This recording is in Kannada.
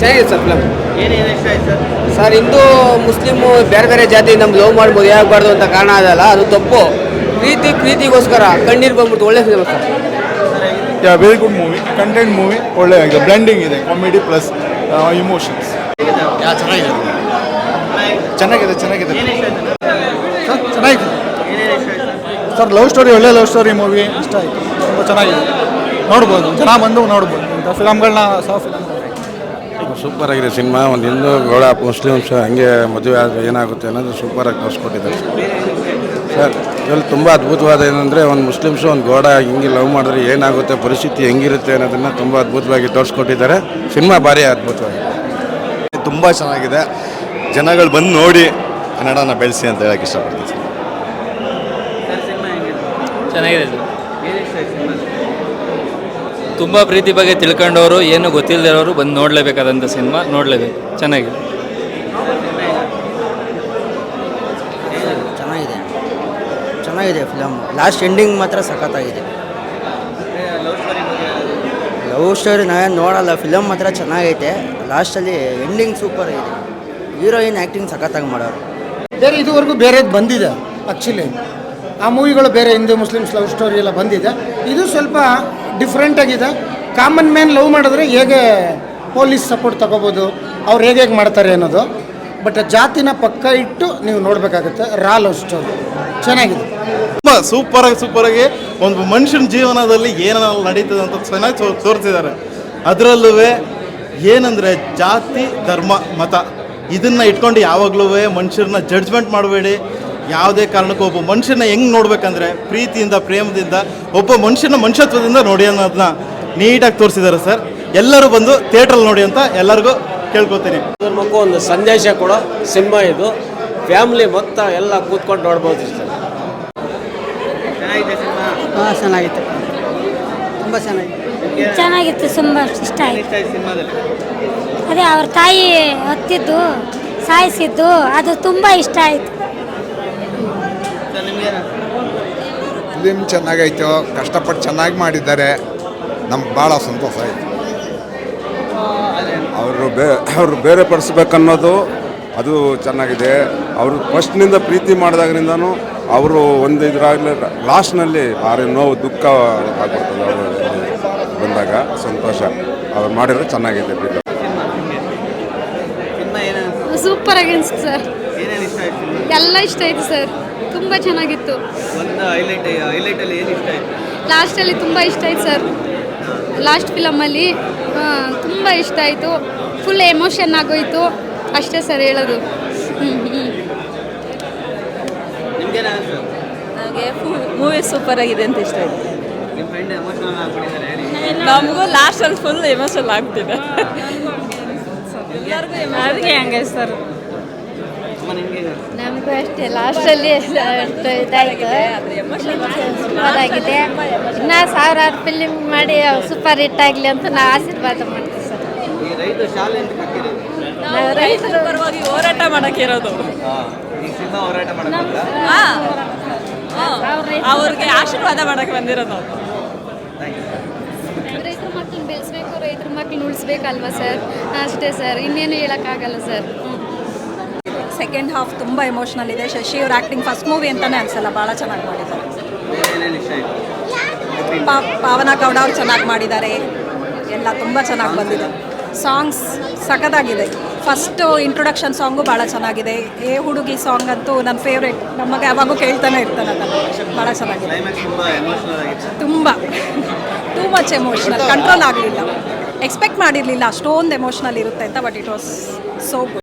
ಚೆನ್ನಾಗಿದೆ ಸರ್ ಫಿಲಮ್. ಏನೇನು ಇಷ್ಟ ಆಯ್ತು ಸರ್? ಸರ್ ಹಿಂದೂ ಮುಸ್ಲಿಮು ಬೇರೆ ಬೇರೆ ಜಾತಿ ನಮ್ಗೆ ಲವ್ ಮಾಡ್ಬೋದು ಯಾಕಬಾರ್ದು ಅಂತ ಕಾರಣ ಅದಲ್ಲ, ಅದು ತಪ್ಪು. ಪ್ರೀತಿಗೋಸ್ಕರ ಕಣ್ಣೀರು ಬಂದ್ಬಿಟ್ಟು ಒಳ್ಳೆ film sir. Very good movie, content movie ಒಳ್ಳೆ ಆಗಿದೆ, ಬ್ಲೆಂಡಿಂಗ್ ಇದೆ, ಕಾಮಿಡಿ ಪ್ಲಸ್ ಇಮೋಷನ್ಸ್. ಚೆನ್ನಾಗಿದೆ ಚೆನ್ನಾಗಿದೆ ಏನು ಇಷ್ಟ ಆಯ್ತು ಸರ್, ಚೆನ್ನಾಗಿದೆ ಏನೇನು ಇಷ್ಟ ಆಯ್ತು ಸರ್. ಲವ್ ಸ್ಟೋರಿ, ಒಳ್ಳೆ ಲವ್ ಸ್ಟೋರಿ ಮೂವಿ ಇಷ್ಟ ಆಯಿತು, ತುಂಬ ಚೆನ್ನಾಗಿದೆ, ನೋಡ್ಬೋದು, ಜನ ಬಂದು ನೋಡ್ಬೋದು ಇಂಥ ಫಿಲಮ್ಗಳನ್ನ. ಸೂಪರ್ ಆಗಿದೆ ಸಿನಿಮಾ. ಒಂದು ಹಿಂದೂ ಗೌಡ ಮುಸ್ಲಿಮ್ಸ್ ಹಂಗೆ ಮದುವೆ ಆದರೆ ಏನಾಗುತ್ತೆ ಅನ್ನೋದು ಸೂಪರಾಗಿ ತೋರಿಸ್ಕೊಟ್ಟಿದ್ದಾರೆ ಸರ್. ಇದರಲ್ಲಿ ತುಂಬ ಅದ್ಭುತವಾದ ಏನಂದರೆ ಒಂದು ಮುಸ್ಲಿಮ್ಸು ಒಂದು ಗೌಡ ಹಿಂಗೆ ಲವ್ ಮಾಡಿದ್ರೆ ಏನಾಗುತ್ತೆ, ಪರಿಸ್ಥಿತಿ ಹೆಂಗಿರುತ್ತೆ ಅನ್ನೋದನ್ನು ತುಂಬ ಅದ್ಭುತವಾಗಿ ತೋರಿಸ್ಕೊಟ್ಟಿದ್ದಾರೆ. ಸಿನಿಮಾ ಭಾರಿ ಅದ್ಭುತವಾಗಿದೆ, ತುಂಬ ಚೆನ್ನಾಗಿದೆ. ಜನಗಳು ಬಂದು ನೋಡಿ ಕನ್ನಡನ ಬೆಳೆಸಿ ಅಂತ ಹೇಳಕ್ಕೆ ಇಷ್ಟಪಡ್ತೀನಿ ಸರ್. ಸರ್ ಸಿನಿಮಾ ಹೆಂಗಿದೆ? ಚೆನ್ನಾಗಿದೆ ಸರ್. ಏನು ಇಷ್ಟ ಆಯ್ತು ಸಿನಿಮಾ? ತುಂಬ ಪ್ರೀತಿ ಬಗ್ಗೆ ತಿಳ್ಕೊಂಡವರು ಏನು ಗೊತ್ತಿಲ್ಲದಿರೋರು ಬಂದು ನೋಡಲೇಬೇಕಾದಂಥ ಸಿನಿಮಾ, ನೋಡಲೇಬೇಕು. ಚೆನ್ನಾಗಿದೆ. ಚೆನ್ನಾಗಿದೆ ಫಿಲಮ್. ಲಾಸ್ಟ್ ಎಂಡಿಂಗ್ ಮಾತ್ರ ಸಖತ್ತಾಗಿದೆ. ಲವ್ ಸ್ಟೋರಿ ಬಗ್ಗೆ ಲವ್ ಸ್ಟೋರಿ ನಾವೇನು ನೋಡಲ್ಲ, ಫಿಲಮ್ ಮಾತ್ರ ಚೆನ್ನಾಗೈತೆ. ಲಾಸ್ಟಲ್ಲಿ ಎಂಡಿಂಗ್ ಸೂಪರ್ ಇದೆ. ಹೀರೋಯಿನ್ ಆ್ಯಕ್ಟಿಂಗ್ ಸಖತ್ತಾಗಿ ಮಾಡೋರು. ಬೇರೆ ಇದುವರೆಗೂ ಬೇರೆದು ಬಂದಿದೆ ಆ್ಯಕ್ಚುಲಿ. ಆ ಮೂವಿಗಳು ಬೇರೆ ಹಿಂದೂ ಮುಸ್ಲಿಮ್ಸ್ ಲವ್ ಸ್ಟೋರಿ ಎಲ್ಲ ಬಂದಿದೆ. ಇದು ಸ್ವಲ್ಪ ಡಿಫ್ರೆಂಟಾಗಿದೆ. ಕಾಮನ್ ಮ್ಯಾನ್ ಲವ್ ಮಾಡಿದ್ರೆ ಹೇಗೆ ಪೊಲೀಸ್ ಸಪೋರ್ಟ್ ತಗೋಬೋದು, ಅವ್ರು ಹೇಗೆ ಮಾಡ್ತಾರೆ ಅನ್ನೋದು. ಬಟ್ ಜಾತಿನ ಪಕ್ಕ ಇಟ್ಟು ನೀವು ನೋಡಬೇಕಾಗುತ್ತೆ. ರಾ ಲವ್ ಸ್ಟೋರಿ ಚೆನ್ನಾಗಿದೆ, ತುಂಬ ಸೂಪರಾಗಿ ಒಂದು ಮನುಷ್ಯನ ಜೀವನದಲ್ಲಿ ಏನೆಲ್ಲ ನಡೀತದೆ ಅಂತ ಚೆನ್ನಾಗಿ ತೋರಿಸಿದ್ದಾರೆ. ಅದರಲ್ಲೂ ಏನಂದರೆ ಜಾತಿ ಧರ್ಮ ಮತ ಇದನ್ನು ಇಟ್ಕೊಂಡು ಯಾವಾಗಲೂ ಮನುಷ್ಯರನ್ನ ಜಡ್ಜ್ಮೆಂಟ್ ಮಾಡಬೇಡಿ. ಯಾವುದೇ ಕಾರಣಕ್ಕೂ ಒಬ್ಬ ಮನುಷ್ಯನ ಹೆಂಗೆ ನೋಡ್ಬೇಕಂದ್ರೆ ಪ್ರೀತಿಯಿಂದ, ಪ್ರೇಮದಿಂದ, ಒಬ್ಬ ಮನುಷ್ಯನ ಮನುಷ್ಯತ್ವದಿಂದ ನೋಡಿ ಅನ್ನೋದನ್ನ ನೀಟಾಗಿ ತೋರಿಸಿದ್ದಾರೆ ಸರ್. ಎಲ್ಲರೂ ಬಂದು ಥಿಯೇಟ್ರಲ್ಲಿ ನೋಡಿ ಅಂತ ಎಲ್ಲರಿಗೂ ಕೇಳ್ಕೊತೀನಿ. ಧರ್ಮಕ್ಕೂ ಒಂದು ಸಂದೇಶ ಕೊಡೋ ಸಿನಿಮಾ ಇದು. ಫ್ಯಾಮಿಲಿ ಮೊತ್ತ ಎಲ್ಲ ಕೂತ್ಕೊಂಡು ನೋಡ್ಬೋದು ಸರ್. ಚೆನ್ನಾಗಿದೆ ಸಿನಿಮಾ. ಹಾಂ ಚೆನ್ನಾಗಿತ್ತು, ತುಂಬ ಚೆನ್ನಾಗಿದೆ. ಚೆನ್ನಾಗಿತ್ತು, ತುಂಬ ಇಷ್ಟ ಏನು ಆಯಿತು. ಇಷ್ಟ ಆಯ್ತು ಸಿನಿಮಾದಲ್ಲಿ? ಅದೇ ಅವ್ರ ತಾಯಿ ಹೊತ್ತಿದ್ದು ಸಾಯಿಸಿದ್ದು ಅದು ತುಂಬ ಇಷ್ಟ ಆಯಿತು. ಸರ್ ನಿಮಗೇನು? ಫಿಲಿಮ್ ಚೆನ್ನಾಗೈತು, ಕಷ್ಟಪಟ್ಟು ಚೆನ್ನಾಗಿ ಮಾಡಿದ್ದಾರೆ, ನಮ್ಗೆ ಭಾಳ ಸಂತೋಷ ಆಯಿತು. ಅವರು ಬೇರೆ ಪಡಿಸ್ಬೇಕನ್ನೋದು ಅದು ಚೆನ್ನಾಗಿದೆ. ಅವರು ಫಸ್ಟ್ನಿಂದ ಪ್ರೀತಿ ಮಾಡಿದಾಗ್ರಿಂದನೂ ಅವರು ಒಂದು ಇದರಾಗಲೇ ಲಾಸ್ಟ್ನಲ್ಲಿ ಭಾರಿ ನೋವು ದುಃಖ ಆಗ್ಬಿಡ್ತದೆ. ಅವರು ಬಂದಾಗ ಸಂತೋಷ ಅವ್ರು ಮಾಡಿದ್ರೆ ಚೆನ್ನಾಗಿದೆ. ಸಿನಿಮಾ ಏನು ಸೂಪರ್ ಆಗಿ ಅನಿಸ್ತು ಸರ್. ಏನೇನು ಇಷ್ಟ ಆಯ್ತು ಸಿನಿಮಾ? ಎಲ್ಲ ಇಷ್ಟ ಆಯಿತು ಸರ್, ತುಂಬ ಚೆನ್ನಾಗಿತ್ತು. ಒಂದು ಹೈಲೈಟಲ್ಲಿ ಏನು ಇಷ್ಟ ಆಯ್ತು? ಲಾಸ್ಟಲ್ಲಿ ತುಂಬ ಇಷ್ಟ ಆಯ್ತು ಸರ್. ಲಾಸ್ಟ್ ಫಿಲಮಲ್ಲಿ ತುಂಬ ಇಷ್ಟ ಆಯಿತು. ಫುಲ್ ಎಮೋಷನ್ ಆಗೋಯ್ತು, ಅಷ್ಟೇ ಸರ್ ಹೇಳೋದು. ನಿಮ್ಗೇನು ಅನಿಸ್ತು? ನನಗೆ ಮೂವಿ ಸೂಪರ್ ಆಗಿದೆ ಅಂತ ಇಷ್ಟ ಆಯಿತು. ನಿಮ್ಮ ಫ್ರೆಂಡ್ ಎಮೋಷನಲ್ ಆಗ್ಬಿಟ್ಟಿದ್ದಾರೆ ಹೇಳಿ. ನಮಗೂ ಲಾಸ್ಟಲ್ಲಿ ಫುಲ್ ಎಮೋಷನಲ್ ಆಗ್ತಿದೆ. ಅದಕ್ಕೆ ಹಂಗೆ ಸರ್. ಅಮ್ಮ ನಿಮಗೆ ನಮಗೂ ಅಷ್ಟೇ, ಲಾಸ್ಟಲ್ಲಿ ಇದಾಯಿತು, ಸೂಪರಾಗಿದೆ. ಇನ್ನೂ ಸಾವಿರಾರು ಫಿಲಿಮ್ ಮಾಡಿ ಸೂಪರ್ ಹಿಟ್ ಆಗಲಿ ಅಂತ ನಾವು ಆಶೀರ್ವಾದ ಮಾಡ್ತೀವಿ ಸರ್. ಈ ರೈತ ಶಾಲೆ ಅಂತ ಕಟ್ಟಿರೋದು ನಾವು ರೈತರು ಪರವಾಗಿ ಹೋರಾಟ ಮಾಡೋಕ್ಕೆ ಇರೋದು. ಈ ಸಿನಿಮಾ ಹೋರಾಟ ಮಾಡೋದಿಲ್ಲ. ಅವ್ರಿಗೆ ಆಶೀರ್ವಾದ ಮಾಡೋಕ್ಕೆ ಬಂದಿರೋದು ನಾವು. ರೈತರ ಮಕ್ಕಳನ್ನ ಬೆಳೆಸ್ಬೇಕು, ರೈತರ ಮಕ್ಕಳನ್ನ ಉಳಿಸ್ಬೇಕಲ್ವಾ ಸರ್, ಅಷ್ಟೇ ಸರ್, ಇನ್ನೇನು ಹೇಳೋಕ್ಕಾಗಲ್ಲ ಸರ್. ಸೆಕೆಂಡ್ ಹಾಫ್ ತುಂಬ ಎಮೋಷ್ನಲ್ ಇದೆ. ಶಶಿ ಅವ್ರ ಆ್ಯಕ್ಟಿಂಗ್ ಫಸ್ಟ್ ಮೂವಿ ಅಂತಲೇ ಅನಿಸಲ್ಲ, ಭಾಳ ಚೆನ್ನಾಗಿ ಮಾಡಿದ್ದಾರೆ. ಏನೇನು ಇಷ್ಟ ಆಯಿತು? ಪಾವನ ಗೌಡ ಅವ್ರು ಚೆನ್ನಾಗಿ ಮಾಡಿದ್ದಾರೆ, ಎಲ್ಲ ತುಂಬ ಚೆನ್ನಾಗಿ ಬಂದಿದೆ. ಸಾಂಗ್ಸ್ ಸಖತ್ತಾಗಿದೆ. ಫಸ್ಟು ಇಂಟ್ರೊಡಕ್ಷನ್ ಸಾಂಗು ಭಾಳ ಚೆನ್ನಾಗಿದೆ. ಏ ಹುಡುಗಿ ಸಾಂಗ್ ಅಂತೂ ನನ್ನ ಫೇವ್ರೇಟ್. ನಮಗೆ ಯಾವಾಗೂ ಕೇಳ್ತಾನೆ ಇರ್ತಾನೆ, ಅದನ್ನು ಭಾಳ ಚೆನ್ನಾಗಿದೆ. ಕ್ಲೈಮ್ಯಾಕ್ಸ್ ತುಂಬ ಎಮೋಷನಲ್ ಆಗಿತ್ತು. ತುಂಬ ಟೂ ಮಚ್ ಎಮೋಷ್ನಲ್, ಕಂಟ್ರೋಲ್ ಆಗಲಿಲ್ಲ. ಎಕ್ಸ್ಪೆಕ್ಟ್ ಮಾಡಿರಲಿಲ್ಲ ಅಷ್ಟೊಂದು ಎಮೋಷ್ನಲ್ ಇರುತ್ತೆ ಅಂತ, but it was so good.